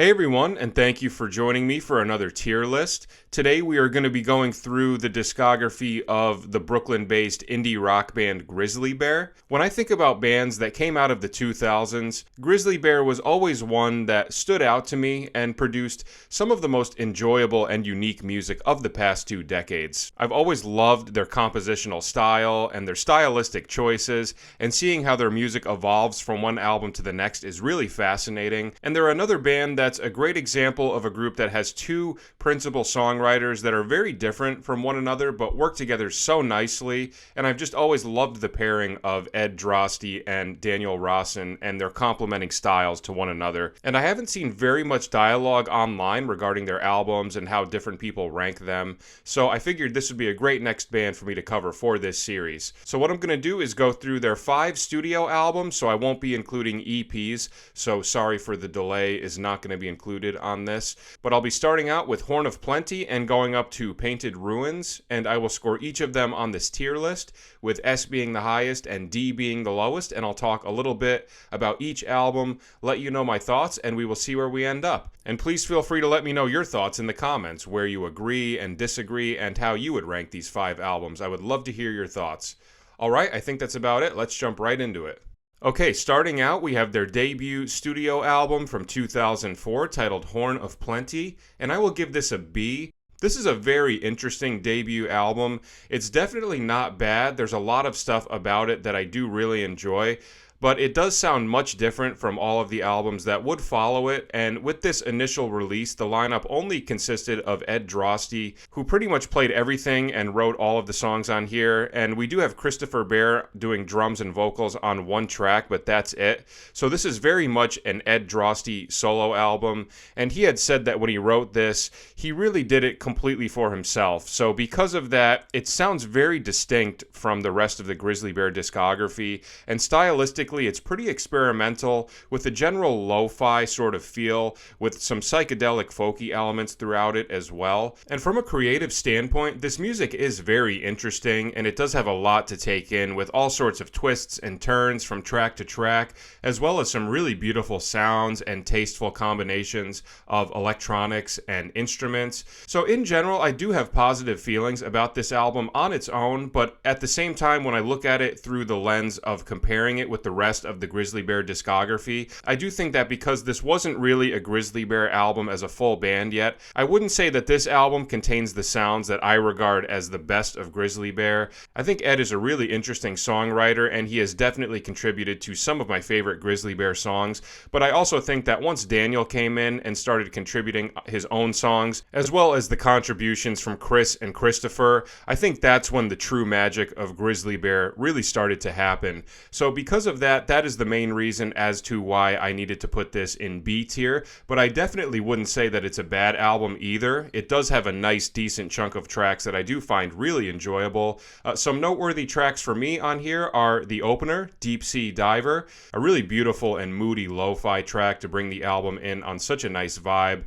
Hey everyone, and thank you for joining me for another tier list. Today we are going to be going through the discography of the Brooklyn-based indie rock band Grizzly Bear. When I think about bands that came out of the 2000s, Grizzly Bear was always one that stood out to me and produced some of the most enjoyable and unique music of the past 2 decades. I've always loved their compositional style and their stylistic choices, and seeing how their music evolves from one album to the next is really fascinating. And they're another band that's a great example of a group that has 2 principal songwriters that are very different from one another but work together so nicely, and I've just always loved the pairing of Ed Drosty and Daniel Rawson and their complementing styles to one another. And I haven't seen very much dialogue online regarding their albums and how different people rank them, so I figured this would be a great next band for me to cover for this series. So what I'm going to do is go through their 5 studio albums, so I won't be including EPs, so sorry for the delay is not going to be included on this, but I'll be starting out with Horn of Plenty and going up to Painted Ruins, and I will score each of them on this tier list, with S being the highest and D being the lowest, and I'll talk a little bit about each album, let you know my thoughts, and we will see where we end up. And please feel free to let me know your thoughts in the comments, where you agree and disagree, and how you would rank these 5 albums. I would love to hear your thoughts. Alright, I think that's about it. Let's jump right into it. Okay, starting out, we have their debut studio album from 2004 titled Horn of Plenty, and I will give this a B. This is a very interesting debut album. It's definitely not bad. There's a lot of stuff about it that I do really enjoy, but it does sound much different from all of the albums that would follow it, and with this initial release, the lineup only consisted of Ed Drosty, who pretty much played everything and wrote all of the songs on here, and we do have Christopher Bear doing drums and vocals on one track, but that's it. So this is very much an Ed Drosty solo album, and he had said that when he wrote this, he really did it completely for himself. So because of that, it sounds very distinct from the rest of the Grizzly Bear discography, and stylistically, it's pretty experimental with a general lo-fi sort of feel with some psychedelic folky elements throughout it as well. And from a creative standpoint, this music is very interesting, and it does have a lot to take in with all sorts of twists and turns from track to track, as well as some really beautiful sounds and tasteful combinations of electronics and instruments. So in general, I do have positive feelings about this album on its own, but at the same time, when I look at it through the lens of comparing it with the rest of the Grizzly Bear discography, I do think that because this wasn't really a Grizzly Bear album as a full band yet, I wouldn't say that this album contains the sounds that I regard as the best of Grizzly Bear. I think Ed is a really interesting songwriter, and he has definitely contributed to some of my favorite Grizzly Bear songs, but I also think that once Daniel came in and started contributing his own songs, as well as the contributions from Chris and Christopher, I think that's when the true magic of Grizzly Bear really started to happen. So because of that is the main reason as to why I needed to put this in B tier, but I definitely wouldn't say that it's a bad album either. It does have a nice, decent chunk of tracks that I do find really enjoyable. Some noteworthy tracks for me on here are the opener, Deep Sea Diver, a really beautiful and moody lo-fi track to bring the album in on such a nice vibe.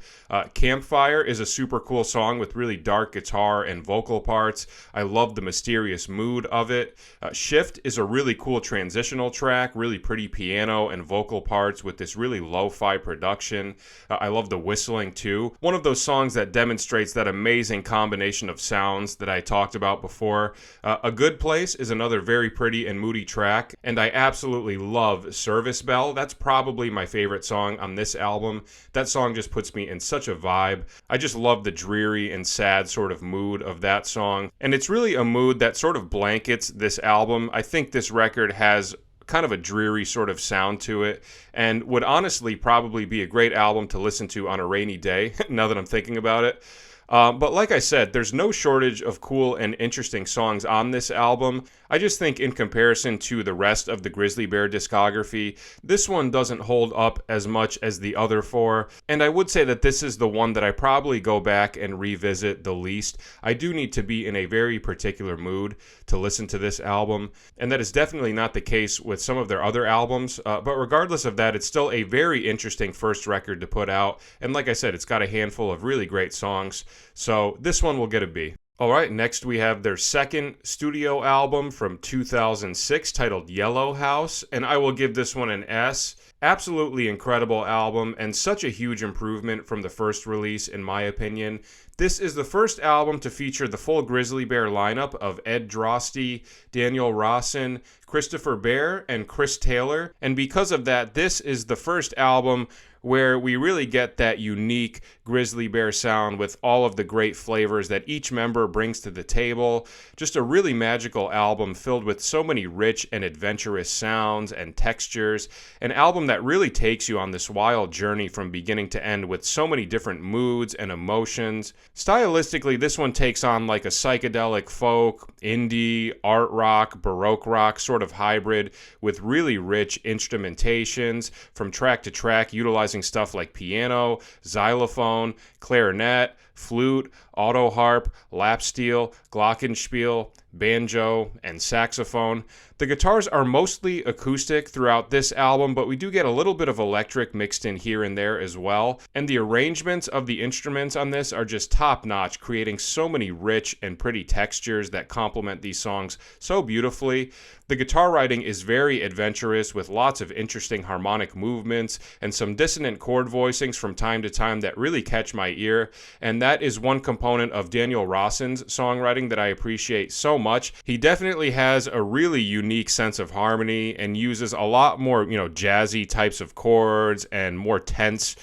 Campfire is a super cool song with really dark guitar and vocal parts. I love the mysterious mood of it. Shift is a really cool transitional track, really pretty piano and vocal parts with this really lo-fi production. I love the whistling too. One of those songs that demonstrates that amazing combination of sounds that I talked about before. A Good Place is another very pretty and moody track, and I absolutely love Service Bell. That's probably my favorite song on this album. That song just puts me in such a vibe. I just love the dreary and sad sort of mood of that song, and it's really a mood that sort of blankets this album. I think this record has kind of a dreary sort of sound to it, and would honestly probably be a great album to listen to on a rainy day, now that I'm thinking about it. But like I said, there's no shortage of cool and interesting songs on this album. I just think in comparison to the rest of the Grizzly Bear discography, this one doesn't hold up as much as the other 4, and I would say that this is the one that I probably go back and revisit the least. I do need to be in a very particular mood to listen to this album, and that is definitely not the case with some of their other albums, but regardless of that, it's still a very interesting first record to put out, and like I said, it's got a handful of really great songs, so this one will get a B. All right, next we have their second studio album from 2006 titled Yellow House, and I will give this one an S. Absolutely incredible album and such a huge improvement from the first release in my opinion. This is the first album to feature the full Grizzly Bear lineup of Ed Drosty, Daniel Rawson, Christopher Bear, and Chris Taylor, and because of that, this is the first album where we really get that unique Grizzly Bear sound with all of the great flavors that each member brings to the table. Just a really magical album filled with so many rich and adventurous sounds and textures. An album that really takes you on this wild journey from beginning to end with so many different moods and emotions. Stylistically, this one takes on like a psychedelic folk, indie, art rock, baroque rock sort of hybrid with really rich instrumentations from track to track, utilizing stuff like piano, xylophone, clarinet, flute, auto harp, lap steel, glockenspiel, banjo, and saxophone. The guitars are mostly acoustic throughout this album, but we do get a little bit of electric mixed in here and there as well. And the arrangements of the instruments on this are just top-notch, creating so many rich and pretty textures that complement these songs so beautifully. The guitar writing is very adventurous with lots of interesting harmonic movements and some dissonant chord voicings from time to time that really catch my ear. And that is one component of Daniel Rawson's songwriting that I appreciate so much. He definitely has a really unique sense of harmony and uses a lot more, jazzy types of chords and more tense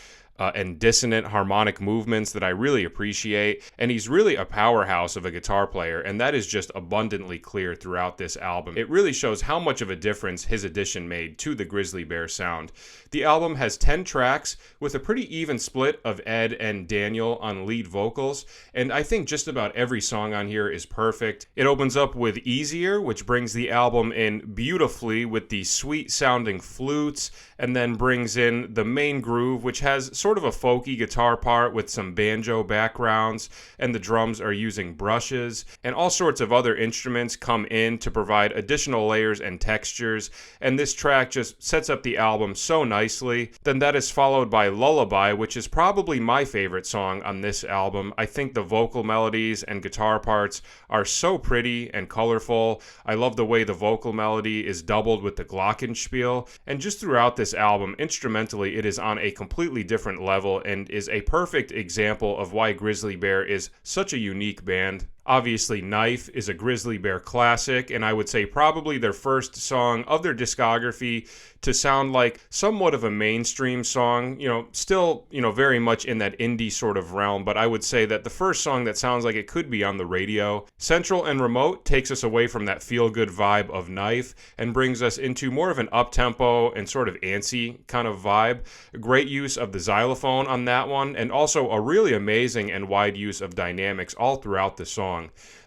and dissonant harmonic movements that I really appreciate. And he's really a powerhouse of a guitar player, and that is just abundantly clear throughout this album. It really shows how much of a difference his addition made to the Grizzly Bear sound. The album has 10 tracks with a pretty even split of Ed and Daniel on lead vocals, and I think just about every song on here is perfect. It opens up with Easier, which brings the album in beautifully with the sweet sounding flutes, and then brings in the main groove, which has sort of a folky guitar part with some banjo backgrounds, and the drums are using brushes, and all sorts of other instruments come in to provide additional layers and textures, and this track just sets up the album so nicely. Then that is followed by Lullaby, which is probably my favorite song on this album. I think the vocal melodies and guitar parts are so pretty and colorful. I love the way the vocal melody is doubled with the glockenspiel, and just throughout this album, instrumentally, it is on a completely different level and is a perfect example of why Grizzly Bear is such a unique band. Obviously, Knife is a Grizzly Bear classic, and I would say probably their first song of their discography to sound like somewhat of a mainstream song, still, very much in that indie sort of realm, but I would say that the first song that sounds like it could be on the radio. Central and Remote takes us away from that feel-good vibe of Knife and brings us into more of an up-tempo and sort of antsy kind of vibe. Great use of the xylophone on that one, and also a really amazing and wide use of dynamics all throughout the song.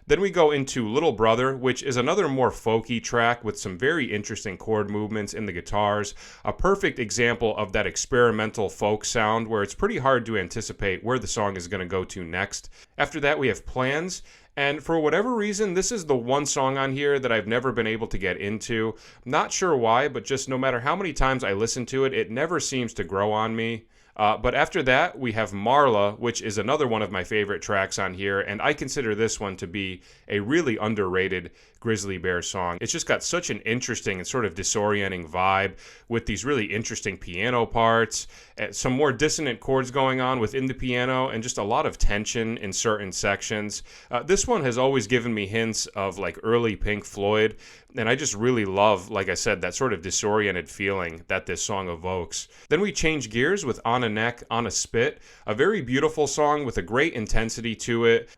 Then we go into Little Brother, which is another more folky track with some very interesting chord movements in the guitars. A perfect example of that experimental folk sound where it's pretty hard to anticipate where the song is going to go to next. After that, we have Plans. And for whatever reason, this is the one song on here that I've never been able to get into. Not sure why, but just no matter how many times I listen to it, it never seems to grow on me. But after that, we have Marla, which is another one of my favorite tracks on here, and I consider this one to be a really underrated Grizzly Bear song. It's just got such an interesting and sort of disorienting vibe with these really interesting piano parts, some more dissonant chords going on within the piano, and just a lot of tension in certain sections. This one has always given me hints of like early Pink Floyd, and I just really love, like I said, that sort of disoriented feeling that this song evokes. Then we change gears with On a Neck, On a Spit, a very beautiful song with a great intensity to it,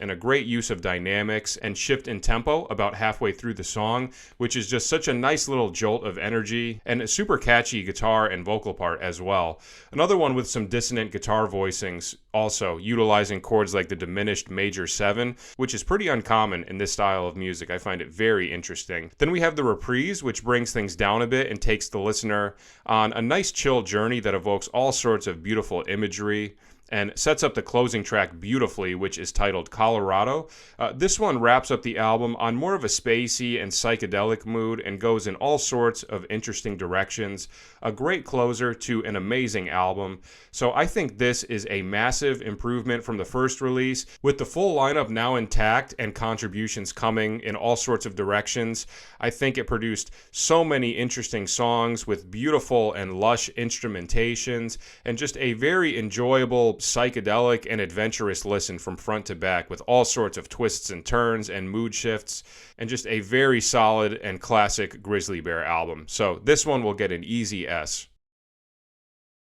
and a great use of dynamics and shift in tempo about halfway through the song, which is just such a nice little jolt of energy, and a super catchy guitar and vocal part as well. Another one with some dissonant guitar voicings, also utilizing chords like the diminished major 7, which is pretty uncommon in this style of music. I find it very interesting. Then we have the Reprise, which brings things down a bit and takes the listener on a nice chill journey that evokes all sorts of beautiful imagery. and sets up the closing track beautifully, which is titled Colorado. This one wraps up the album on more of a spacey and psychedelic mood and goes in all sorts of interesting directions. A great closer to an amazing album. So I think this is a massive improvement from the first release. With the full lineup now intact and contributions coming in all sorts of directions, I think it produced so many interesting songs with beautiful and lush instrumentations and just a very enjoyable, psychedelic, and adventurous listen from front to back with all sorts of twists and turns and mood shifts, and just a very solid and classic Grizzly Bear album. So this one will get an easy S.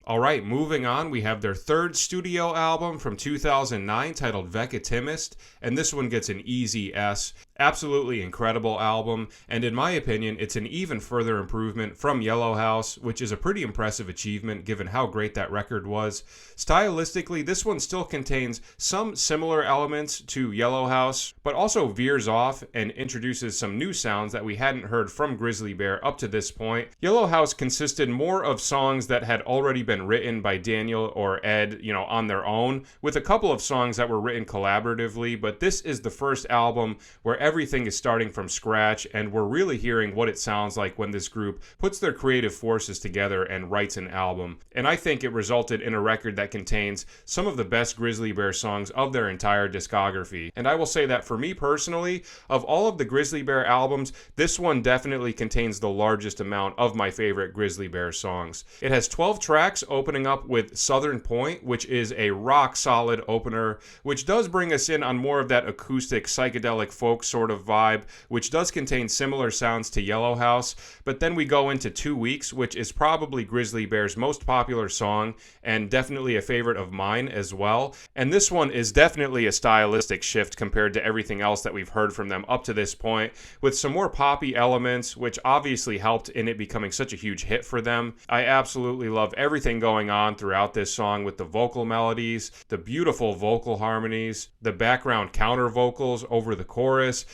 Alright, moving on, we have their third studio album from 2009 titled Veckatimest, and this one gets an easy S. Absolutely incredible album, and in my opinion, it's an even further improvement from Yellow House, which is a pretty impressive achievement given how great that record was. Stylistically, this one still contains some similar elements to Yellow House, but also veers off and introduces some new sounds that we hadn't heard from Grizzly Bear up to this point. Yellow House consisted more of songs that had already been written by Daniel or Ed, on their own, with a couple of songs that were written collaboratively, but this is the first album where everything is starting from scratch, and we're really hearing what it sounds like when this group puts their creative forces together and writes an album. And I think it resulted in a record that contains some of the best Grizzly Bear songs of their entire discography. And I will say that for me personally, of all of the Grizzly Bear albums, this one definitely contains the largest amount of my favorite Grizzly Bear songs. It has 12 tracks, opening up with Southern Point, which is a rock solid opener, which does bring us in on more of that acoustic psychedelic folk sort of vibe, which does contain similar sounds to Yellow House. But then we go into 2 Weeks, which is probably Grizzly Bear's most popular song and definitely a favorite of mine as well. And this one is definitely a stylistic shift compared to everything else that we've heard from them up to this point, with some more poppy elements, which obviously helped in it becoming such a huge hit for them. I absolutely love everything going on throughout this song with the vocal melodies, the beautiful vocal harmonies, the background counter vocals over the chorus,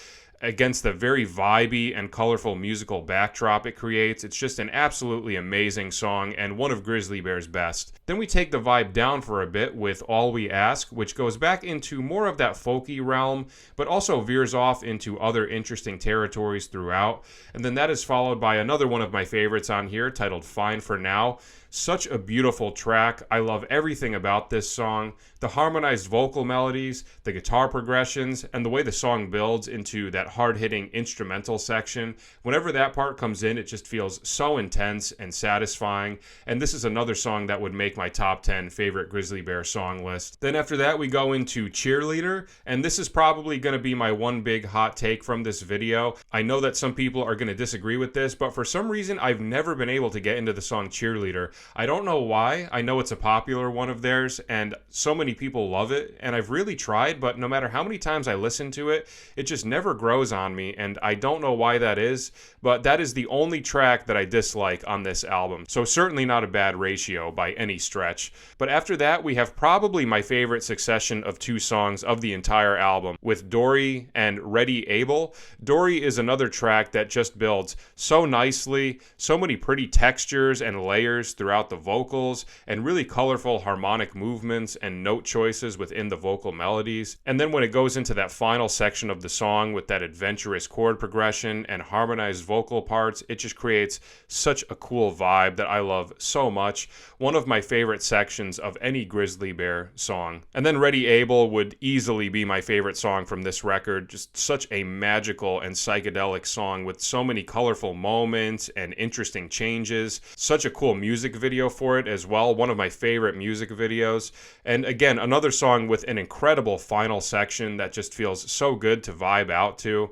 against the very vibey and colorful musical backdrop it creates. It's just an absolutely amazing song and one of Grizzly Bear's best. Then we take the vibe down for a bit with All We Ask, which goes back into more of that folky realm, but also veers off into other interesting territories throughout. And then that is followed by another one of my favorites on here titled Fine for Now. Such a beautiful track. I love everything about this song. The harmonized vocal melodies, the guitar progressions, and the way the song builds into that hard-hitting instrumental section. Whenever that part comes in, it just feels so intense and satisfying. And this is another song that would make my top 10 favorite Grizzly Bear song list. Then after that, we go into Cheerleader, and this is probably going to be my one big hot take from this video. I know that some people are going to disagree with this, but for some reason, I've never been able to get into the song Cheerleader. I don't know why. I know it's a popular one of theirs, and so many people love it, and I've really tried, but no matter how many times I listen to it, it just never grows on me, and I don't know why that is, but that is the only track that I dislike on this album. So certainly not a bad ratio by any stretch. But after that, we have probably my favorite succession of 2 songs of the entire album, with Dory and Ready Able. Dory is another track that just builds so nicely, so many pretty textures and layers throughout the vocals, and really colorful harmonic movements and note choices within the vocal melodies. And then when it goes into that final section of the song with that adventurous chord progression and harmonized vocal parts, it just creates such a cool vibe that I love so much. One of my favorite sections of any Grizzly Bear song. And then Ready Able would easily be my favorite song from this record. Just such a magical and psychedelic song with so many colorful moments and interesting changes. Such a cool music video for it as well. One of my favorite music videos. And again, another song with an incredible final section that just feels so good to vibe out to.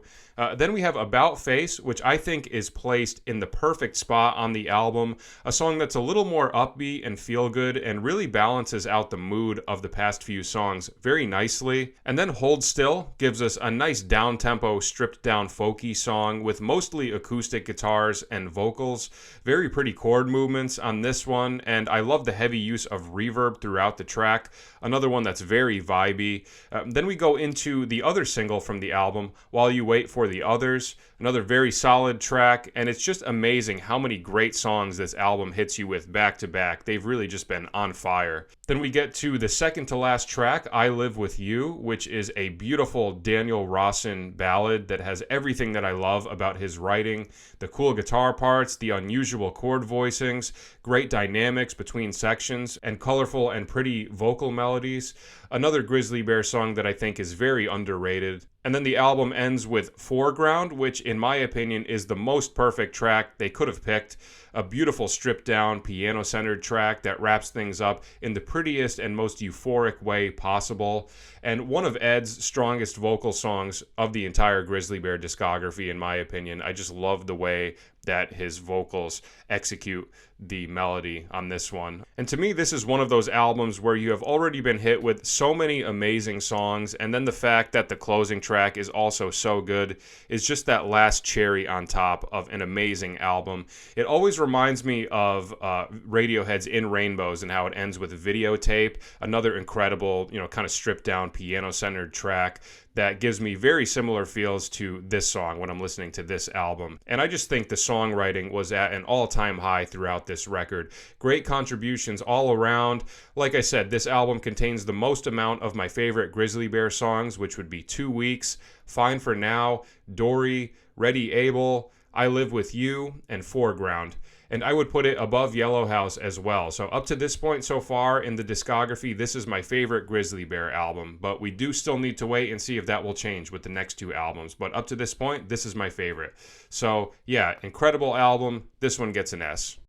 Then we have About Face, which I think is placed in the perfect spot on the album. A song that's a little more upbeat and feel good and really balances out the mood of the past few songs very nicely. And then Hold Still gives us a nice down-tempo, stripped-down folky song with mostly acoustic guitars and vocals. Very pretty chord movements on this one, and I love the heavy use of reverb throughout the track. Another one that's very vibey. Then we go into the other single from the album, While You Wait for for the Others, another very solid track, and it's just amazing how many great songs this album hits you with back to back. They've really just been on fire. Then we get to the second to last track, I Live With You, which is a beautiful Daniel Rawson ballad that has everything that I love about his writing. The cool guitar parts, the unusual chord voicings, great dynamics between sections, and colorful and pretty vocal melodies. Another Grizzly Bear song that I think is very underrated. And then the album ends with Foreground, which in my opinion is the most perfect track they could have picked. A beautiful stripped down piano-centered track that wraps things up in the prettiest and most euphoric way possible. And one of Ed's strongest vocal songs of the entire Grizzly Bear discography, in my opinion. I just love the way that his vocals execute the melody on this one. And to me, this is one of those albums where you have already been hit with so many amazing songs, and then the fact that the closing track is also so good is just that last cherry on top of an amazing album. It always reminds me of Radiohead's In Rainbows and how it ends with Videotape, another incredible, kind of stripped down piano-centered track that gives me very similar feels to this song when I'm listening to this album. And I just think the songwriting was at an all-time high throughout this record. Great contributions all around. Like I said, this album contains the most amount of my favorite Grizzly Bear songs, which would be 2 Weeks, Fine for Now, Dory, Ready Able, I Live With You, and Foreground. And I would put it above Yellow House as well. So up to this point so far in the discography, this is my favorite Grizzly Bear album. But we do still need to wait and see if that will change with the next 2 albums. But up to this point, this is my favorite. So yeah, incredible album. This one gets an S.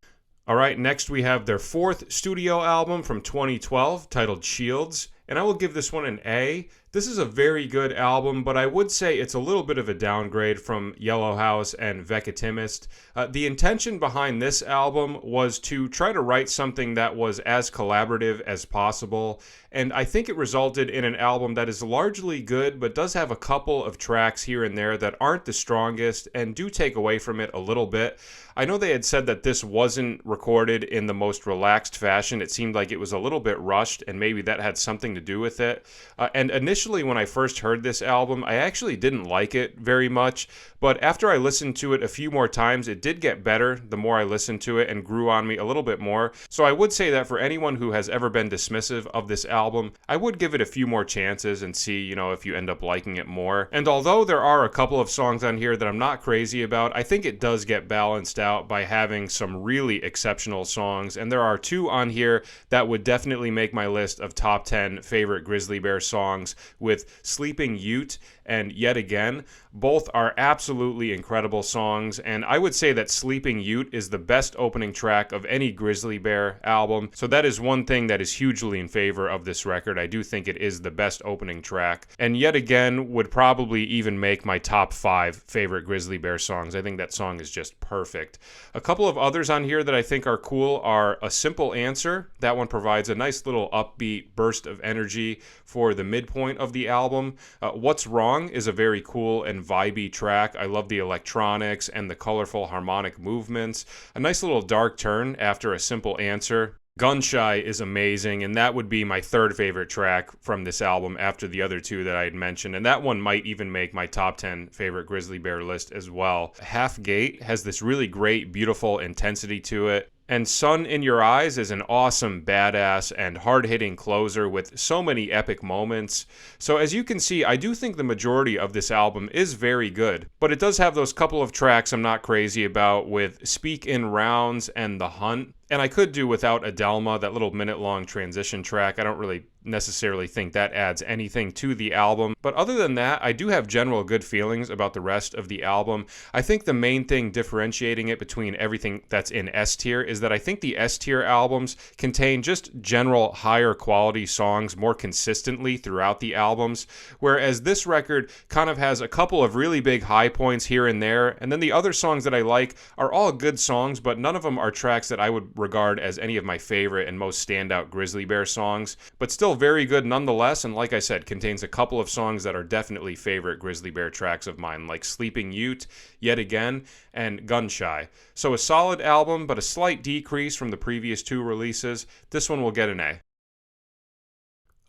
All right, next we have their 4th studio album from 2012 titled Shields. And I will give this one an A. This is a very good album, but I would say it's a little bit of a downgrade from Yellow House and Veckatimest. The intention behind this album was to try to write something that was as collaborative as possible, and I think it resulted in an album that is largely good, but does have a couple of tracks here and there that aren't the strongest and do take away from it a little bit. I know they had said that this wasn't recorded in the most relaxed fashion. It seemed like it was a little bit rushed, and maybe that had something to do with it. And initially, when I first heard this album, I actually didn't like it very much, but after I listened to it a few more times, it did get better the more I listened to it and grew on me a little bit more. So I would say that for anyone who has ever been dismissive of this album, I would give it a few more chances and see, if you end up liking it more. And although there are a couple of songs on here that I'm not crazy about, I think it does get balanced out by having some really exceptional songs, and there are 2 on here that would definitely make my list of top 10 favorite Grizzly Bear songs, with Sleeping Ute and Yet Again. Both are absolutely incredible songs, and I would say that Sleeping Ute is the best opening track of any Grizzly Bear album, so that is one thing that is hugely in favor of this record. I do think it is the best opening track, and Yet Again would probably even make my top 5 favorite Grizzly Bear songs. I think that song is just perfect. A couple of others on here that I think are cool are A Simple Answer. That one provides a nice little upbeat burst of energy for the midpoint of the album. What's Wrong is a very cool and vibey track. I love the electronics and the colorful harmonic movements. A nice little dark turn after A Simple Answer. Gun Shy is amazing, and that would be my 3rd favorite track from this album after the other 2 that I had mentioned, and that one might even make my top 10 favorite Grizzly Bear list as well. Half Gate has this really great, beautiful intensity to it. And Sun in Your Eyes is an awesome, badass, and hard-hitting closer with so many epic moments. So as you can see, I do think the majority of this album is very good, but it does have those couple of tracks I'm not crazy about, with Speak in Rounds and The Hunt. And I could do without Adelma, that little minute-long transition track. I don't really necessarily think that adds anything to the album. But other than that, I do have general good feelings about the rest of the album. I think the main thing differentiating it between everything that's in S tier is that I think the S tier albums contain just general higher quality songs more consistently throughout the albums, whereas this record kind of has a couple of really big high points here and there, and then the other songs that I like are all good songs, but none of them are tracks that I would regard as any of my favorite and most standout Grizzly Bear songs, but still very good nonetheless, and like I said, contains a couple of songs that are definitely favorite Grizzly Bear tracks of mine, like Sleeping Ute, Yet Again, and Gun Shy. So a solid album, but a slight decrease from the previous 2 releases. This one will get an A.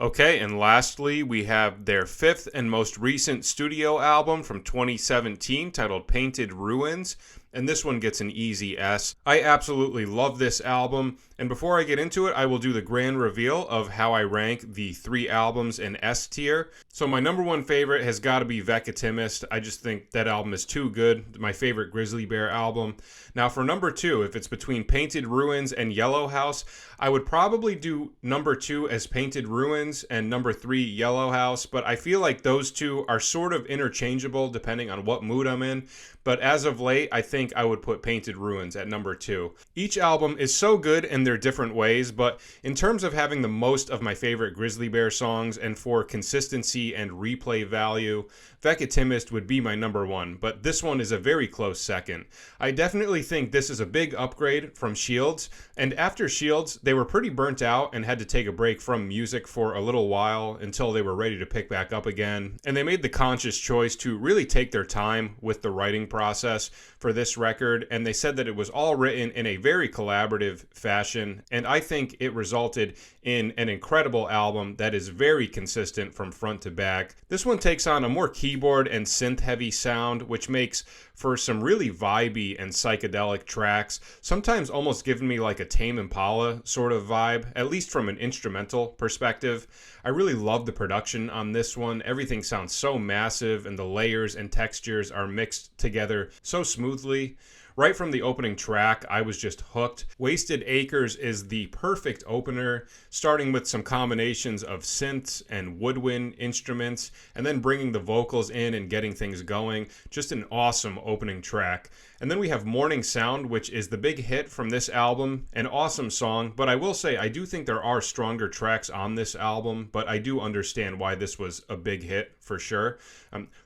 Okay, and lastly, we have their fifth and most recent studio album from 2017 titled Painted Ruins, and this one gets an easy S. I absolutely love this album, and before I get into it, I will do the grand reveal of how I rank the three albums in S tier. So my number one favorite has got to be Veckatimest. I just think that album is too good. My favorite Grizzly Bear album. Now for number two, if it's between Painted Ruins and Yellow House, I would probably do number two as Painted Ruins and number three Yellow House, but I feel like those two are sort of interchangeable depending on what mood I'm in. But as of late, I think I would put Painted Ruins at number two. Each album is so good in their different ways, but in terms of having the most of my favorite Grizzly Bear songs and for consistency and replay value, Veckatimest would be my number one, but this one is a very close second. I definitely think this is a big upgrade from Shields, and after Shields, they were pretty burnt out and had to take a break from music for a little while until they were ready to pick back up again, and they made the conscious choice to really take their time with the writing process for this record, and they said that it was all written in a very collaborative fashion, and I think it resulted in an incredible album that is very consistent from front to back. This one takes on a more keyboard and synth heavy sound, which makes for some really vibey and psychedelic tracks, sometimes almost giving me like a Tame Impala sort of vibe, at least from an instrumental perspective. I really love the production on this one. Everything sounds so massive and the layers and textures are mixed together so smoothly. Right from the opening track, I was just hooked. Wasted Acres is the perfect opener, starting with some combinations of synths and woodwind instruments, and then bringing the vocals in and getting things going. Just an awesome opening track. And then we have Morning Sound, which is the big hit from this album. An awesome song, but I will say I do think there are stronger tracks on this album, but I do understand why this was a big hit for sure.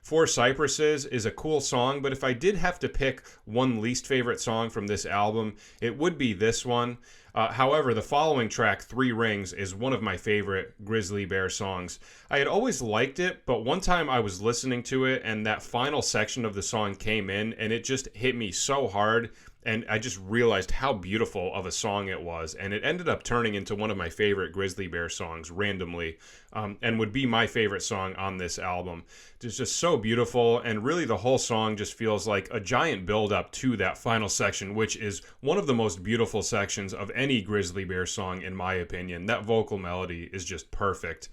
Four Cypresses is a cool song, but if I did have to pick one least favorite song from this album, it would be this one. However, the following track, Three Rings, is one of my favorite Grizzly Bear songs. I had always liked it, but one time I was listening to it and that final section of the song came in and it just hit me so hard. And I just realized how beautiful of a song it was. And it ended up turning into one of my favorite Grizzly Bear songs randomly, and would be my favorite song on this album. It's just so beautiful. And really the whole song just feels like a giant build up to that final section, which is one of the most beautiful sections of any Grizzly Bear song, in my opinion. That vocal melody is just perfect.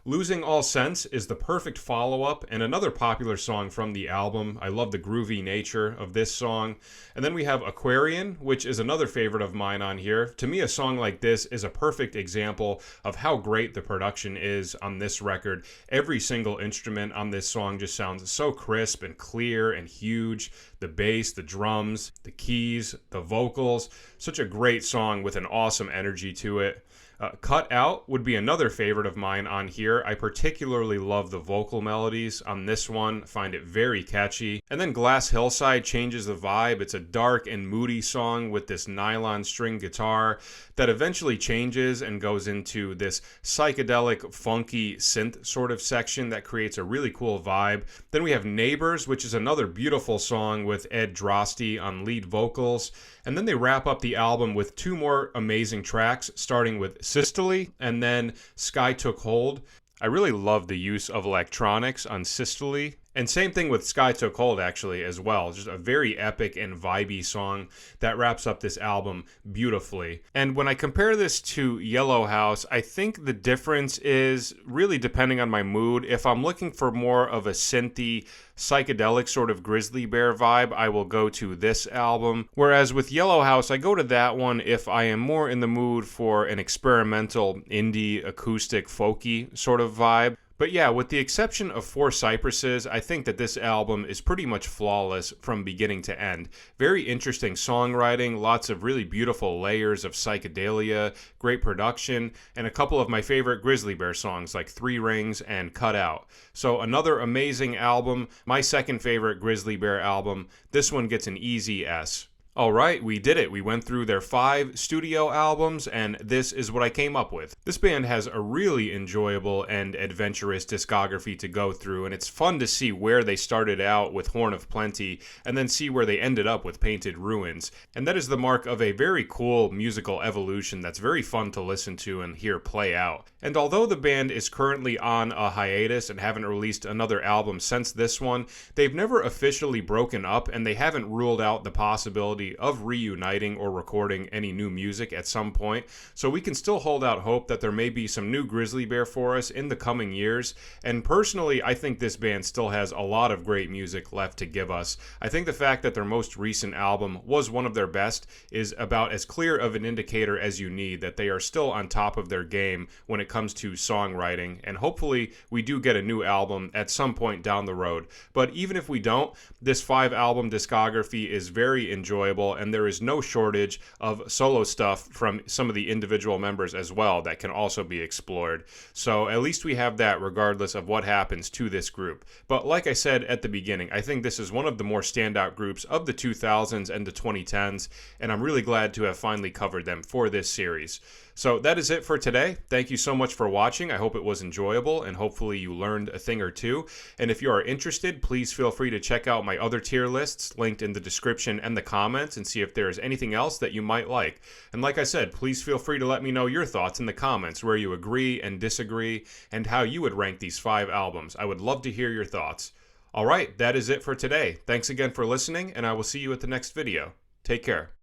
Losing All Sense is the perfect follow-up and another popular song from the album. I love the groovy nature of this song. And then we have Aquarian, which is another favorite of mine on here. To me, a song like this is a perfect example of how great the production is on this record. Every single instrument on this song just sounds so crisp and clear and huge. The bass, the drums, the keys, the vocals. Such a great song with an awesome energy to it. Cut Out would be another favorite of mine on here. I particularly love the vocal melodies on this one. Find it very catchy. And then Glass Hillside changes the vibe. It's a dark and moody song with this nylon string guitar that eventually changes and goes into this psychedelic, funky synth sort of section that creates a really cool vibe. Then we have Neighbors, which is another beautiful song with Ed Drosty on lead vocals. And then they wrap up the album with two more amazing tracks, starting with Systole and then Sky Took Hold. I really love the use of electronics on Systole. And same thing with Sky Took Hold, actually, as well. Just a very epic and vibey song that wraps up this album beautifully. And when I compare this to Yellow House, I think the difference is really depending on my mood. If I'm looking for more of a synthy, psychedelic sort of Grizzly Bear vibe, I will go to this album. Whereas with Yellow House, I go to that one if I am more in the mood for an experimental, indie, acoustic, folky sort of vibe. But yeah, with the exception of Four Cypresses, I think that this album is pretty much flawless from beginning to end. Very interesting songwriting, lots of really beautiful layers of psychedelia, great production, and a couple of my favorite Grizzly Bear songs like Three Rings and Cut Out. So another amazing album, my second favorite Grizzly Bear album. This one gets an easy S. All right, we did it. We went through their 5 studio albums, and this is what I came up with. This band has a really enjoyable and adventurous discography to go through, and it's fun to see where they started out with Horn of Plenty and then see where they ended up with Painted Ruins. And that is the mark of a very cool musical evolution that's very fun to listen to and hear play out. And although the band is currently on a hiatus and haven't released another album since this one, they've never officially broken up, and they haven't ruled out the possibility of reuniting or recording any new music at some point, so we can still hold out hope that there may be some new Grizzly Bear for us in the coming years. And personally, I think this band still has a lot of great music left to give us. I think the fact that their most recent album was one of their best is about as clear of an indicator as you need that they are still on top of their game when it comes to songwriting, and hopefully we do get a new album at some point down the road. But even if we don't, this 5-album discography is very enjoyable, and there is no shortage of solo stuff from some of the individual members as well that can also be explored. So at least we have that regardless of what happens to this group. But like I said at the beginning, I think this is one of the more standout groups of the 2000s and the 2010s, and I'm really glad to have finally covered them for this series. So that is it for today. Thank you so much for watching. I hope it was enjoyable, and hopefully you learned a thing or two. And if you are interested, please feel free to check out my other tier lists linked in the description and the comments and see if there is anything else that you might like. And like I said, please feel free to let me know your thoughts in the comments, where you agree and disagree, and how you would rank these 5 albums. I would love to hear your thoughts. All right, that is it for today. Thanks again for listening, and I will see you at the next video. Take care.